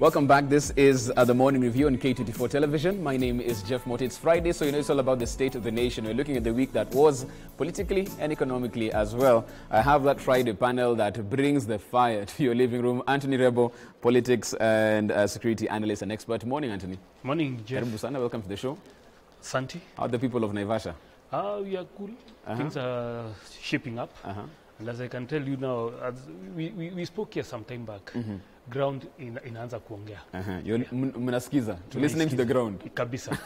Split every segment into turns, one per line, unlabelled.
Welcome back. This is the Morning Review on K24 Television. My name is Jeff Moti. It's Friday, so it's all about the state of the nation. We're looking at the week that was politically and economically as well. I have that Friday panel that brings the fire to your living room. Anthony Rebo, politics and security analyst and expert. Morning, Anthony.
Morning, Jeff.
Karibu sana. Welcome to the show.
Santi.
How are the people of Naivasha?
We are cool. Things are shaping up. And as I can tell you now, as we spoke here some time back. Ground inaanza kuongea.
Mnasikiza. Listening to the ground.
Kabisa.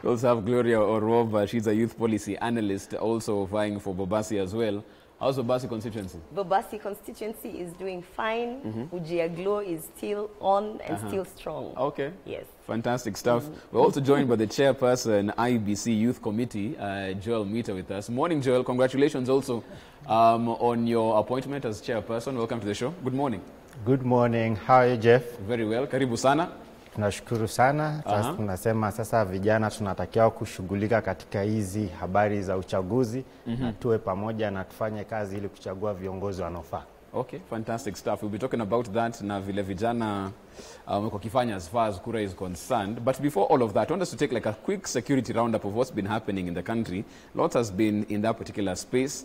We also have Gloria Orova. She's a youth policy analyst, also vying for Bobasi as well. How's Bobasi constituency?
Bobasi constituency is doing fine. Ujia Glow is still on and still strong.
Okay.
Yes.
Fantastic stuff. We're also joined by the chairperson, IBC Youth Committee, Joel Mita with us. Morning, Joel. Congratulations also on your appointment as chairperson. Welcome to the show. Good morning.
Good morning. How are you, Jeff?
Very well. Karibu sana.
Tunashukuru sana. Tunasema sasa vijana tunatakiwa kushughulika katika hizi habari za uchaguzi na tuwe pamoja na tufanye kazi ili kuchagua viongozi wanaofaa.
Okay, fantastic stuff. We'll be talking about that na vile vijana kifanya as far as kura is concerned. But before all of that, I want us to take like a quick security roundup of what's been happening in the country. Lots has been in that particular space.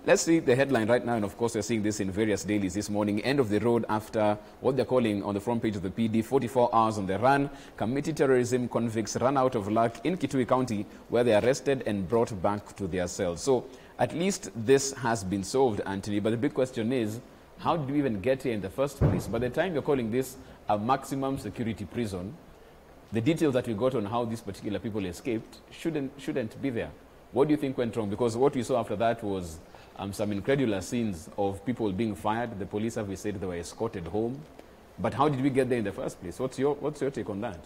Let's see the headline right now, and of course we're seeing this in various dailies this morning. End of the road after what they're calling on the front page of the PD, 44 hours on the run. Committed terrorism convicts run out of luck in Kitui County, where they are arrested and brought back to their cells. So at least this has been solved, Anthony. But the big question is, how did we even get here in the first place? By the time you're calling this a maximum security prison, the details that we got on how these particular people escaped shouldn't be there. What do you think went wrong? Because what we saw after that was some incredulous scenes of people being fired. The police have said they were escorted home. But how did we get there in the first place? What's your take on that?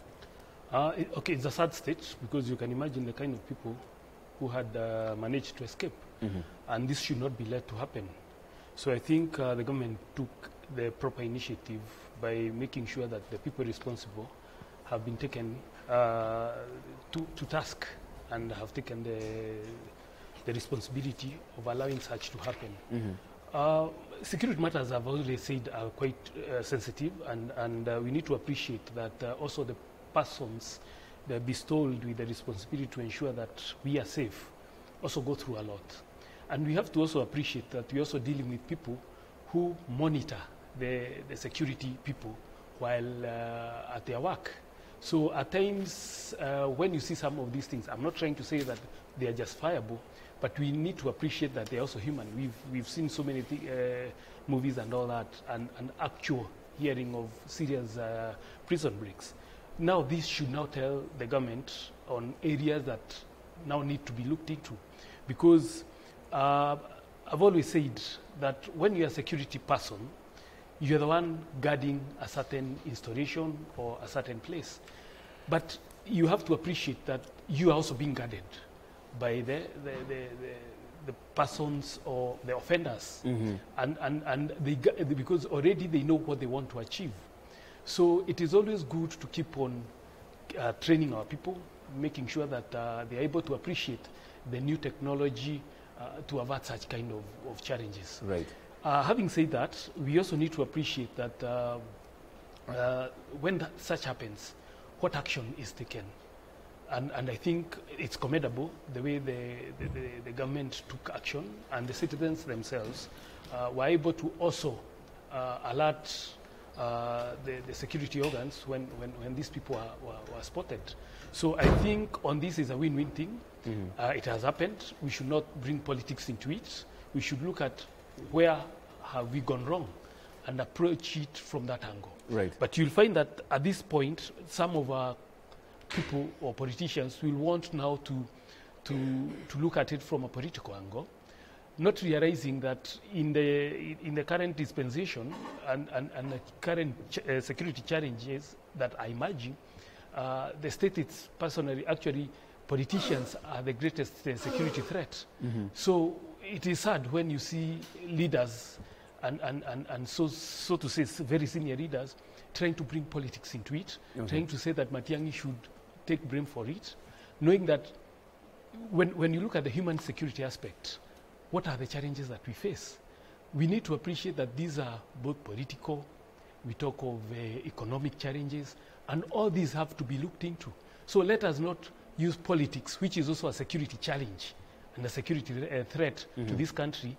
Okay, it's a sad state because you can imagine the kind of people who had managed to escape. And this should not be let to happen. So I think the government took the proper initiative by making sure that the people responsible have been taken to task and have taken the responsibility of allowing such to happen. Security matters, I've always said, are quite sensitive, and we need to appreciate that also the persons that are bestowed with the responsibility to ensure that we are safe also go through a lot. And we have to also appreciate that we're also dealing with people who monitor the security people while at their work. So at times, when you see some of these things, I'm not trying to say that they are justifiable, but we need to appreciate that they're also human. We've seen so many movies and all that, and actual hearing of serious prison breaks. Now this should now tell the government on areas that now need to be looked into, because I've always said that when you're a security person, you're the one guarding a certain installation or a certain place. But you have to appreciate that you are also being guarded by the persons or the offenders. And because already they know what they want to achieve. So it is always good to keep on training our people, making sure that they're able to appreciate the new technology to avert such kind of challenges.
Right.
Having said that, we also need to appreciate that when such happens, what action is taken. And I think it's commendable the way the government took action, and the citizens themselves were able to also alert the security organs when these people were spotted. So I think on this is a win-win thing. It has happened. We should not bring politics into it. We should look at where have we gone wrong and approach it from that angle.
Right.
But you'll find that at this point, some of our people or politicians will want now to look at it from a political angle, not realizing that in the current dispensation and the current security challenges that are emerging, the state is personally, actually, politicians are the greatest security threat. So it is sad when you see leaders and so to say very senior leaders trying to bring politics into it, trying to say that Matiang'i should take blame for it, knowing that when you look at the human security aspect, what are the challenges that we face? We need to appreciate that these are both political, we talk of economic challenges, and all these have to be looked into. So let us not use politics, which is also a security challenge and a security threat to this country,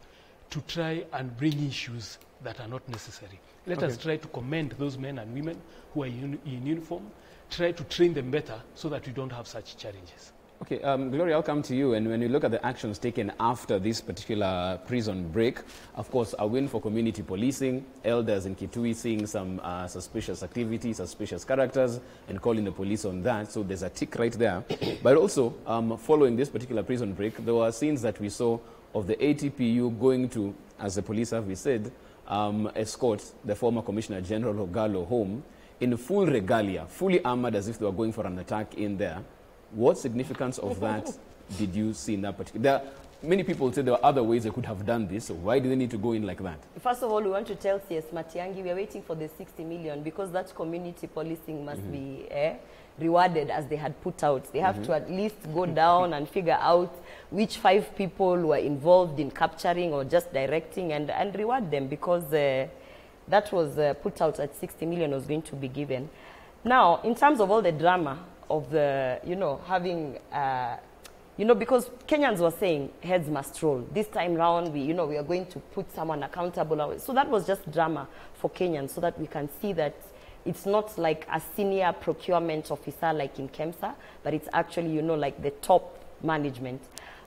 to try and bring issues that are not necessary. Let us try to commend those men and women who are in uniform, try to train them better so that we don't have such challenges.
Okay, Gloria, I'll come to you. And when you look at the actions taken after this particular prison break, of course, a win for community policing, elders in Kitui seeing some suspicious activity, suspicious characters, and calling the police on that. So there's a tick right there. But also, following this particular prison break, there were scenes that we saw of the ATPU going to, as the police have said, escort the former Commissioner General Ogalo home in full regalia, fully armored as if they were going for an attack in there. What significance of that did you see in that particular? There are many people say there were other ways they could have done this. So why do they need to go in like that?
First of all, we want to tell CS Matiangi we are waiting for the 60 million because that community policing must be rewarded as they had put out. They have to at least go down and figure out which 5 people were involved in capturing or just directing and reward them, because that was put out at 60 million was going to be given. Now, in terms of all the drama of the, having, because Kenyans were saying heads must roll. This time round, we are going to put someone accountable. So that was just drama for Kenyans, so that we can see that it's not like a senior procurement officer like in KEMSA, but it's actually, like the top management.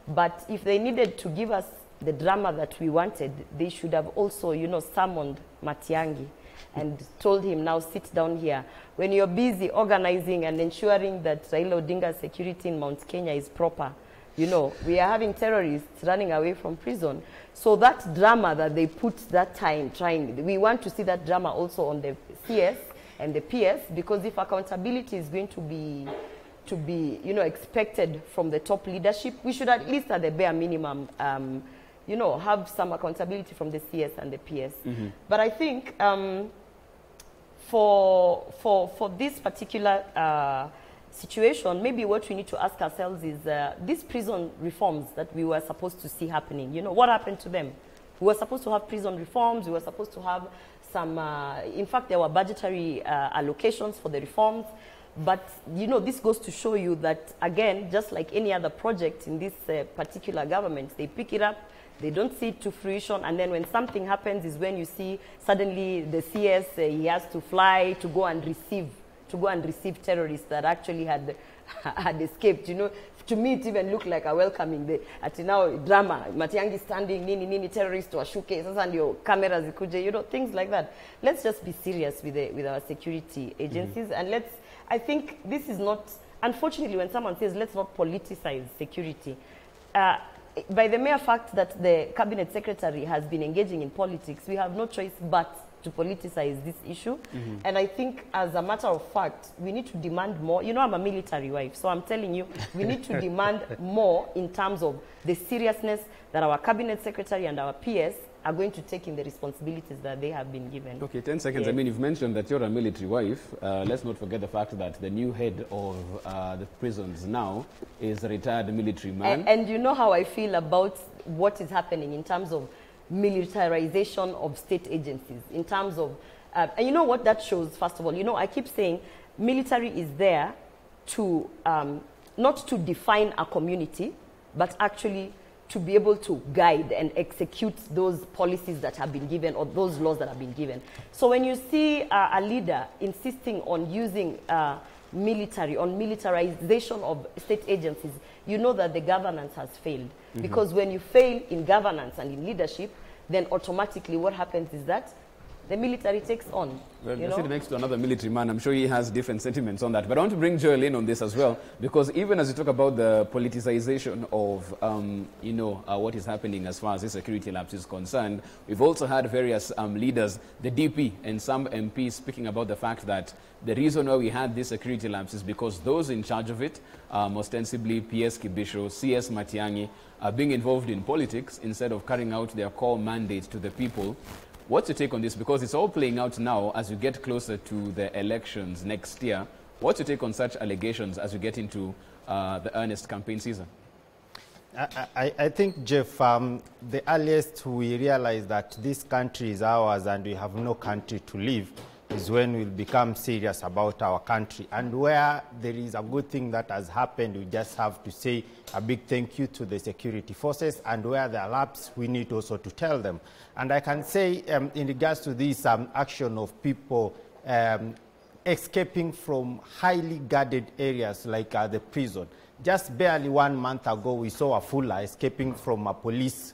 But if they needed to give us the drama that we wanted, they should have also, summoned Matiangi and told him, now sit down here. When you're busy organizing and ensuring that Raila Odinga's security in Mount Kenya is proper, we are having terrorists running away from prison. So that drama that they put that time we want to see that drama also on the CS and the PS, because if accountability is going to be expected from the top leadership, we should at least at the bare minimum, have some accountability from the CS and the PS. But I think for this particular situation, maybe what we need to ask ourselves is these prison reforms that we were supposed to see happening, what happened to them? We were supposed to have prison reforms, we were supposed to have some, in fact, there were budgetary allocations for the reforms. But, this goes to show you that, again, just like any other project in this particular government, they pick it up, they don't see it to fruition, and then when something happens is when you see suddenly the CS, he has to fly to go and receive terrorists that actually had escaped. To me, it even looked like a welcoming drama. Matiangi standing, nini terrorists washuke, sasa ndio cameras zikuje, things like that. Let's just be serious with our security agencies, and I think this is not, unfortunately, when someone says let's not politicize security, by the mere fact that the cabinet secretary has been engaging in politics, we have no choice but to politicize this issue. And I think, as a matter of fact, we need to demand more. I'm a military wife, so I'm telling you, we need to demand more in terms of the seriousness that our cabinet secretary and our PS are going to take in the responsibilities that they have been given.
Okay, 10 seconds.
Yes.
I mean, you've mentioned that you're a military wife. Let's not forget the fact that the new head of the prisons now is a retired military man.
And you know how I feel about what is happening in terms of militarization of state agencies, in terms of, and you know what that shows, first of all, I keep saying military is there to, not to define a community, but actually to be able to guide and execute those policies that have been given or those laws that have been given. So when you see a leader insisting on using militarization of state agencies, you know that the governance has failed. Because when you fail in governance and in leadership, then automatically what happens is that the military takes on.
Well, you're sitting next to another military man. I'm sure he has different sentiments on that. But I want to bring Joel in on this as well, because even as you talk about the politicization of, what is happening as far as the security lapse is concerned, we've also had various leaders, the DP and some MPs speaking about the fact that the reason why we had this security lapse is because those in charge of it, ostensibly PS Kibisho, CS Matiangi, are being involved in politics instead of carrying out their core mandate to the people. What's your take on this? Because it's all playing out now as you get closer to the elections next year. What's your take on such allegations as you get into the earnest campaign season?
I think, Jeff, the earliest we realize that this country is ours and we have no country to live is when we'll become serious about our country. And where there is a good thing that has happened, we just have to say a big thank you to the security forces, and where there are lapses, we need also to tell them. And I can say in regards to this action of people escaping from highly guarded areas like the prison. Just barely 1 month ago, we saw a Fuller escaping from a police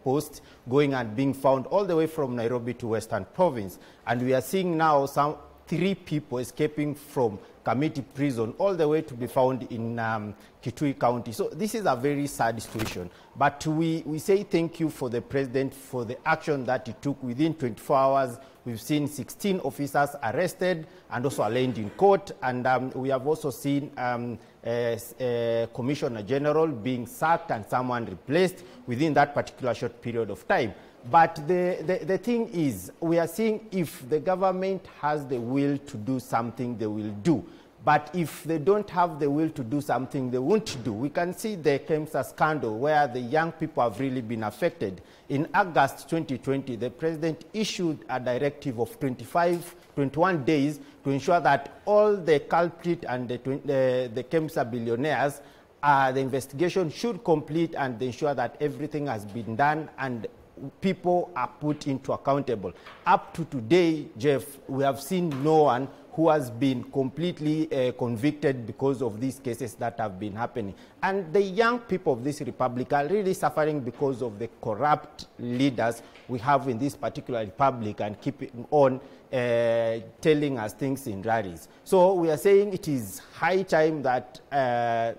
post, going and being found all the way from Nairobi to Western Province. And we are seeing now 3 people escaping from Kamiti prison all the way to be found in Kitui County. So this is a very sad situation. But we say thank you for the president for the action that he took. Within 24 hours, we've seen 16 officers arrested and also arraigned in court. And we have also seen Commissioner General being sacked and someone replaced within that particular short period of time. But the thing is, we are seeing if the government has the will to do something, they will do. But if they don't have the will to do something, they won't do. We can see the KEMSA scandal where the young people have really been affected. In August 2020, the president issued a directive of 21 days to ensure that all the culprit and the KEMSA billionaires, the investigation should complete and ensure that everything has been done and people are put into accountable. Up to today, Jeff, we have seen no one who has been completely convicted because of these cases that have been happening. And the young people of this republic are really suffering because of the corrupt leaders we have in this particular republic and keeping on telling us things in rallies. So we are saying it is high time that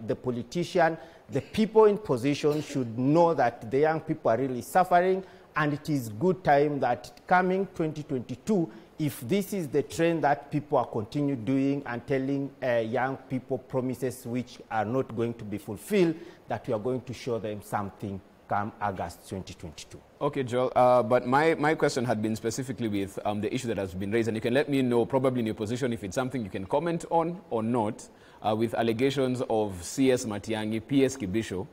the politician, the people in position should know that the young people are really suffering, and it is good time that coming 2022, if this is the trend that people are continue doing and telling young people promises which are not going to be fulfilled, that we are going to show them something come August 2022.
Okay, Joel, but my question had been specifically with the issue that has been raised, and you can let me know, probably in your position, if it's something you can comment on or not, with allegations of CS Matiang'i, PS Kibisho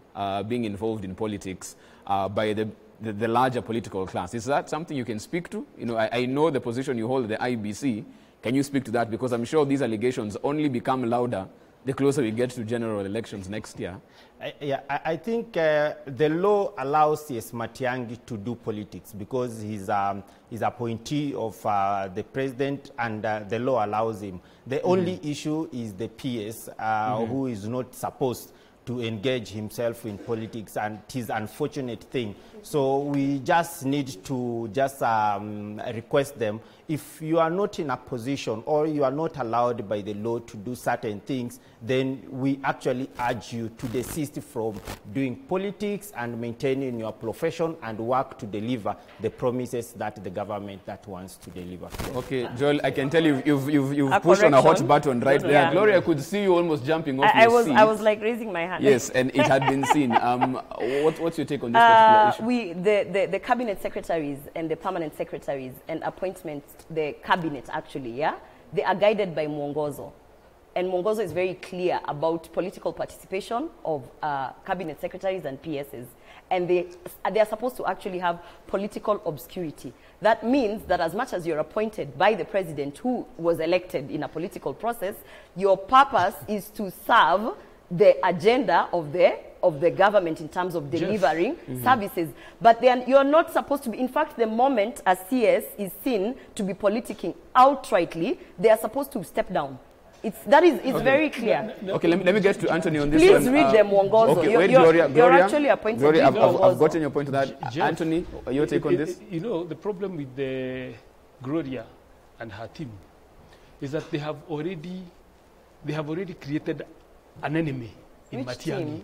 being involved in politics by the larger political class. Is that something you can speak to? You know, I know the position you hold at the IBC. Can you speak to that? Because I'm sure these allegations only become louder the closer we get to general elections next year.
I think the law allows CS Matiang'i to do politics because he's appointee of the president, and the law allows him. The only issue is the PS who is not supposed to engage himself in politics, and it is an unfortunate thing. So we just need to just request them, if you are not in a position or you are not allowed by the law to do certain things, then we actually urge you to desist from doing politics and maintaining your profession and work to deliver the promises that the government that wants to deliver.
Okay, Joel, I can tell you've pushed on a hot button right there. Yeah. Gloria, I could see you almost jumping off your seat.
I was like raising my hand.
Yes, and it had been seen. What's your take on this particular issue?
The cabinet secretaries and the permanent secretaries and appointments, the cabinet actually, yeah, they are guided by Mwongozo. And Mwongozo is very clear about political participation of cabinet secretaries and PSs. And they are supposed to actually have political obscurity. That means that as much as you're appointed by the president who was elected in a political process, your purpose is to serve the agenda of the government in terms of delivering services. But then you're not supposed to be, in fact, the moment a CS is seen to be politicking outrightly, they are supposed to step down. It's very clear.
Okay, let me get to Anthony on this
Please
one.
Please read the Mwongozo.
Okay, wait, Gloria,
you're actually appointed.
Gloria, I've gotten your point to that. Jeff, Anthony, your take on this?
You know, the problem with the Gloria and her team is that they have already created an enemy in Matiang'i.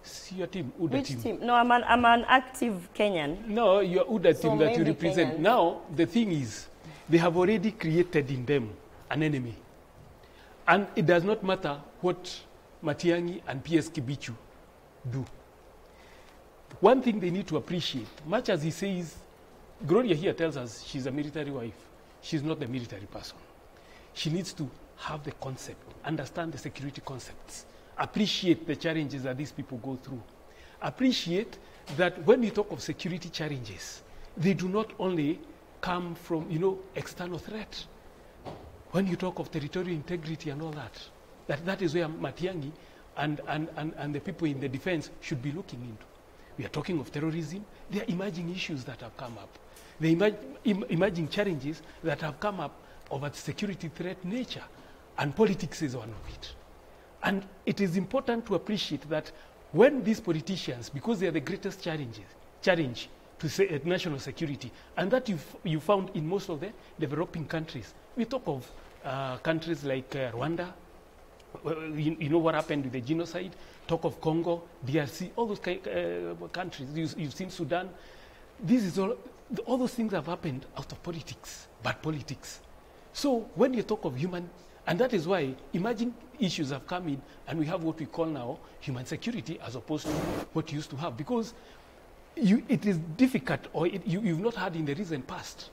See your team, UDA
Which team? No, I'm an active Kenyan.
No, your UDA team that you represent. Kenyan. Now, the thing is, they have already created in them an enemy. And it does not matter what Matiang'i and PS Kibisho do. One thing they need to appreciate, much as he says, Gloria here tells us she's a military wife. She's not a military person. She needs to have the concept, understand the security concepts, appreciate the challenges that these people go through. Appreciate that when we talk of security challenges, they do not only come from, you know, external threat. When you talk of territorial integrity and all that, that is where Matiang'i and the people in the defense should be looking into. We are talking of terrorism. There are emerging issues that have come up. The emerging challenges that have come up of a security threat nature, and politics is one of it. And it is important to appreciate that when these politicians, because they are the greatest challenge to national security, and that you found in most of the developing countries. We talk of countries like Rwanda. You know what happened with the genocide. Talk of Congo, DRC, all those countries. You've seen Sudan. This is all those things have happened out of politics, bad politics. So when you talk of human, and that is why emerging issues have come in, and we have what we call now human security as opposed to what you used to have, because it is difficult, or you've not had in the recent past,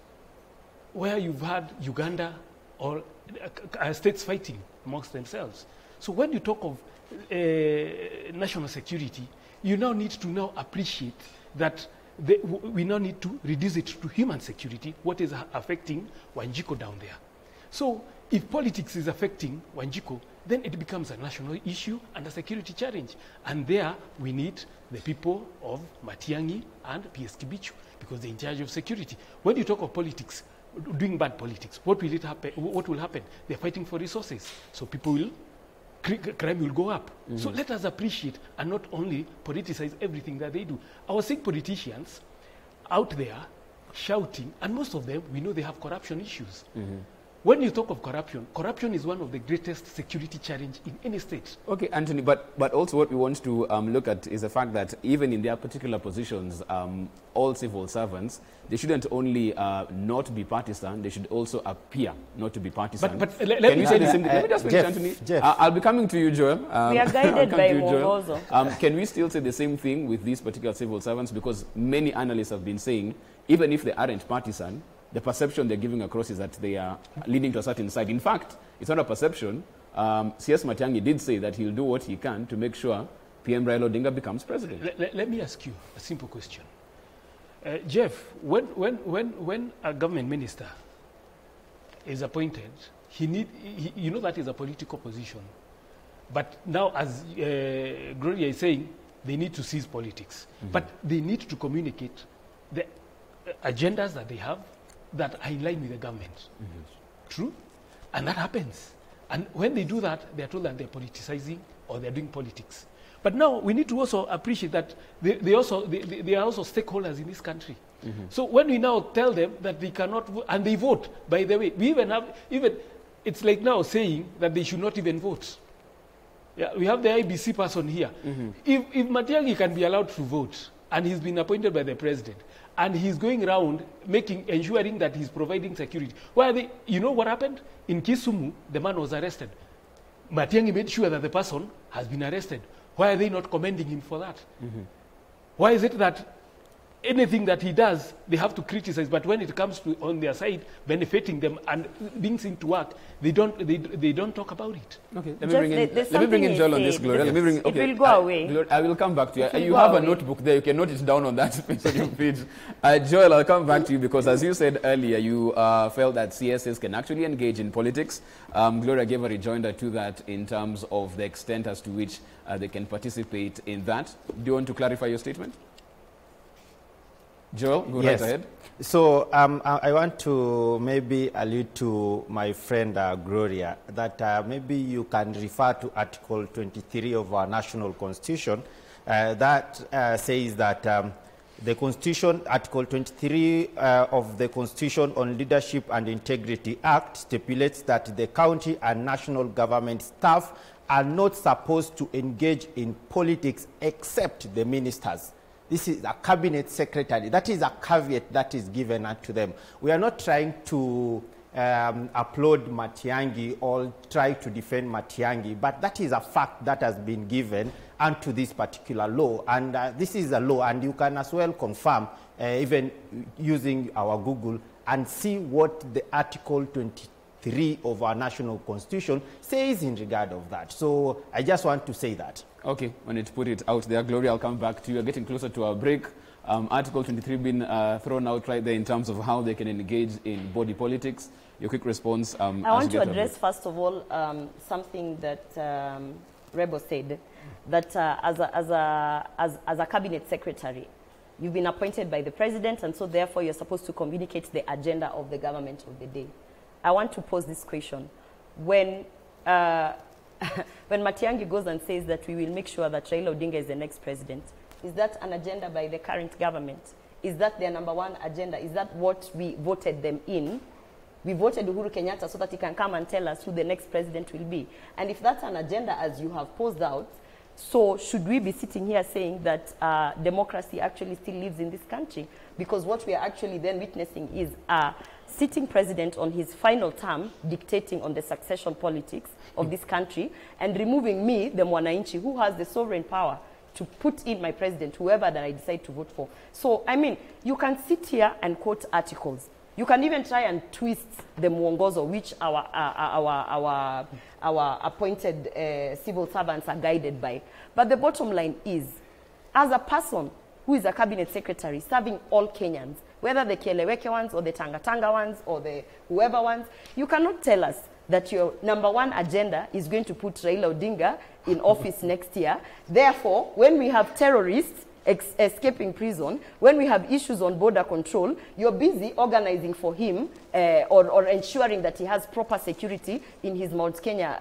where you've had Uganda or states fighting amongst themselves. So when you talk of national security, you now need to now appreciate that we now need to reduce it to human security, what is affecting Wanjiko down there. So if politics is affecting Wanjiko, then it becomes a national issue and a security challenge. And there we need the people of Matiang'i and PS Kibichu, because they're in charge of security. When you talk of politics, doing bad politics, what will happen? They're fighting for resources. So crime will go up. Mm-hmm. So let us appreciate and not only politicize everything that they do. I was seeing politicians out there shouting, and most of them, we know they have corruption issues. Mm-hmm. When you talk of corruption, corruption is one of the greatest security challenge in any state. Okay,
Anthony, but also what we want to look at is the fact that even in their particular positions, all civil servants, they shouldn't only not be partisan, they should also appear not to be partisan.
But let me say the same thing.
Let me just finish, Anthony. I'll be coming to you, Joel.
We are guided by Mwongozo.
Can we still say the same thing with these particular civil servants? Because many analysts have been saying, even if they aren't partisan, the perception they're giving across is that they are leaning to a certain side. In fact, it's not a perception. CS Matiang'i did say that he'll do what he can to make sure PM Raila Odinga becomes president.
Let me ask you a simple question. Jeff, when a government minister is appointed, you know that is a political position. But now, as Gloria is saying, they need to cease politics. Mm-hmm. But they need to communicate the agendas that they have that are in line with the government. Mm-hmm. True? And that happens. And when they do that, they are told that they're politicizing or they're doing politics. But now we need to also appreciate that they are also stakeholders in this country. Mm-hmm. So when we now tell them that they cannot vote, and they vote, by the way, we even have, it's like now saying that they should not even vote. Yeah, we have the IBC person here. Mm-hmm. If Matiang'i can be allowed to vote, and he's been appointed by the president, and he's going around ensuring that he's providing security. You know what happened? In Kisumu, the man was arrested. Matiang'i made sure that the person has been arrested. Why are they not commending him for that? Mm-hmm. Why is it that anything that he does, they have to criticize, but when it comes to on their side, benefiting them and being seen to work, they don't talk about it.
Okay, let me bring in Joel on this, Gloria.
It will go away.
Gloria, I will come back to you. You have a notebook there. You can note it down on that space on your page. Joel, I'll come back to you because, as you said earlier, you felt that CSS can actually engage in politics. Gloria gave a rejoinder to that in terms of the extent as to which they can participate in that. Do you want to clarify your statement? Joel, go right ahead.
So I want to maybe allude to my friend Gloria that maybe you can refer to Article 23 of our national constitution that says that the Constitution, Article 23 of the Constitution on Leadership and Integrity Act stipulates that the county and national government staff are not supposed to engage in politics except the ministers. This is a cabinet secretary. That is a caveat that is given to them. We are not trying to applaud Matiang'i or try to defend Matiang'i, but that is a fact that has been given unto this particular law. And this is a law, and you can as well confirm, even using our Google, and see what the Article 23 of our national constitution says in regard of that. So I just want to say that.
Okay, when it put it out there, Gloria, I'll come back to you. We're getting closer to our break. Article 23 being thrown out right there in terms of how they can engage in body politics. Your quick response.
I want to address, first of all, something that Rebo said, that as a cabinet secretary, you've been appointed by the president, and so therefore you're supposed to communicate the agenda of the government of the day. I want to pose this question. When Matiang'i goes and says that we will make sure that Raila Odinga is the next president, is that an agenda by the current government? Is that their number one agenda? Is that what we voted them in? We voted Uhuru Kenyatta so that he can come and tell us who the next president will be. And if that's an agenda as you have posed out, so should we be sitting here saying that democracy actually still lives in this country? Because what we are actually then witnessing is a sitting president on his final term dictating on the succession politics of this country and removing me, the Mwananchi, who has the sovereign power to put in my president, whoever that I decide to vote for. So, I mean, you can sit here and quote articles. You can even try and twist the mwongozo, which our appointed civil servants are guided by. But the bottom line is, as a person who is a cabinet secretary serving all Kenyans, whether the Kieleweke ones or the Tanga ones or the whoever ones, you cannot tell us that your number one agenda is going to put Raila Odinga in office next year. Therefore, when we have terrorists escaping prison, when we have issues on border control, you're busy organizing for him or ensuring that he has proper security in his Mount Kenya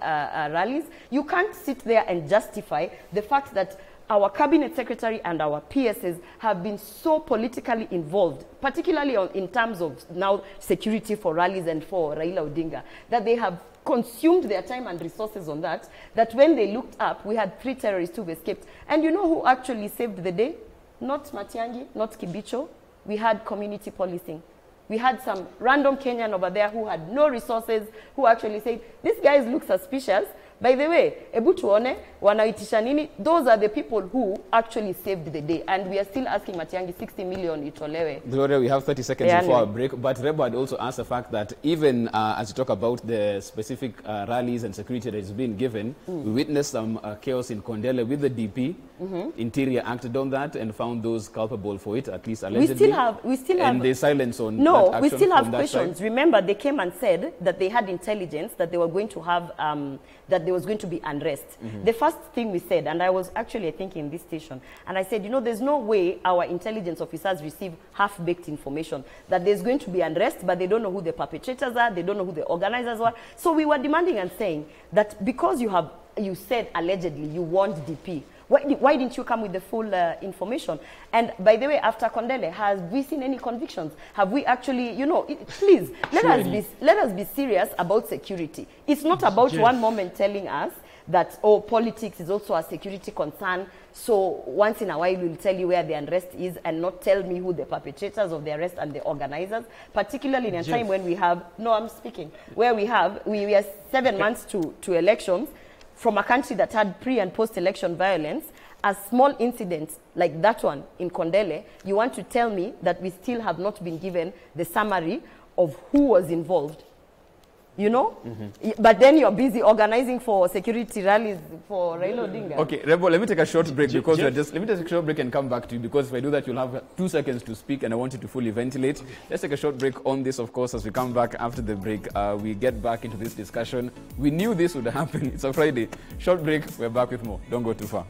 rallies. You can't sit there and justify the fact that our cabinet secretary and our PSs have been so politically involved, particularly in terms of now security for rallies and for Raila Odinga, that they have consumed their time and resources on that, that when they looked up, we had 3 terrorists who've escaped. And you know who actually saved the day? Not Matiang'i, not Kibicho. We had community policing. We had some random Kenyan over there who had no resources, who actually said, these guys look suspicious. By the way, ebu tuone, wanaitisha nini? Those are the people who actually saved the day. And we are still asking Matiang'i 60 million itolewe.
Gloria, we have 30 seconds before our break. But Rebo had also asked the fact that even as you talk about the specific rallies and security that is being given, we witnessed some chaos in Kondele with the DP. Interior acted on that and found those culpable for it, at least allegedly.
We still have.
And they silence on
no,
that action.
We still have
from
questions. Remember, they came and said that they had intelligence that they were going to have, that there was going to be unrest. The first thing we said, and I was actually, I think, in this station, and I said, you know, there's no way our intelligence officers receive half-baked information, that there's going to be unrest, but they don't know who the perpetrators are, they don't know who the organizers were. So we were demanding and saying that because you said allegedly you want DP, why didn't you come with the full information? And by the way, after Kondele, have we seen any convictions? Have we actually, you know, please, let us be serious about security. It's not about one moment telling us that, oh, politics is also a security concern. So once in a while, we'll tell you where the unrest is and not tell me who the perpetrators of the arrest and the organizers, particularly in a time when we have, no, I'm speaking, where we are 7 months to elections, from a country that had pre- and post-election violence, a small incident like that one in Kondele, you want to tell me that we still have not been given the summary of who was involved? You know? But then you're busy organizing for security rallies for Raila Odinga.
Okay, Rebo, let me take a short break because let me take a short break and come back to you, because if I do that, you'll have 2 seconds to speak and I want you to fully ventilate. Okay. Let's take a short break on this, of course. As we come back after the break, we get back into this discussion. We knew this would happen. It's a Friday. Short break. We're back with more. Don't go too far.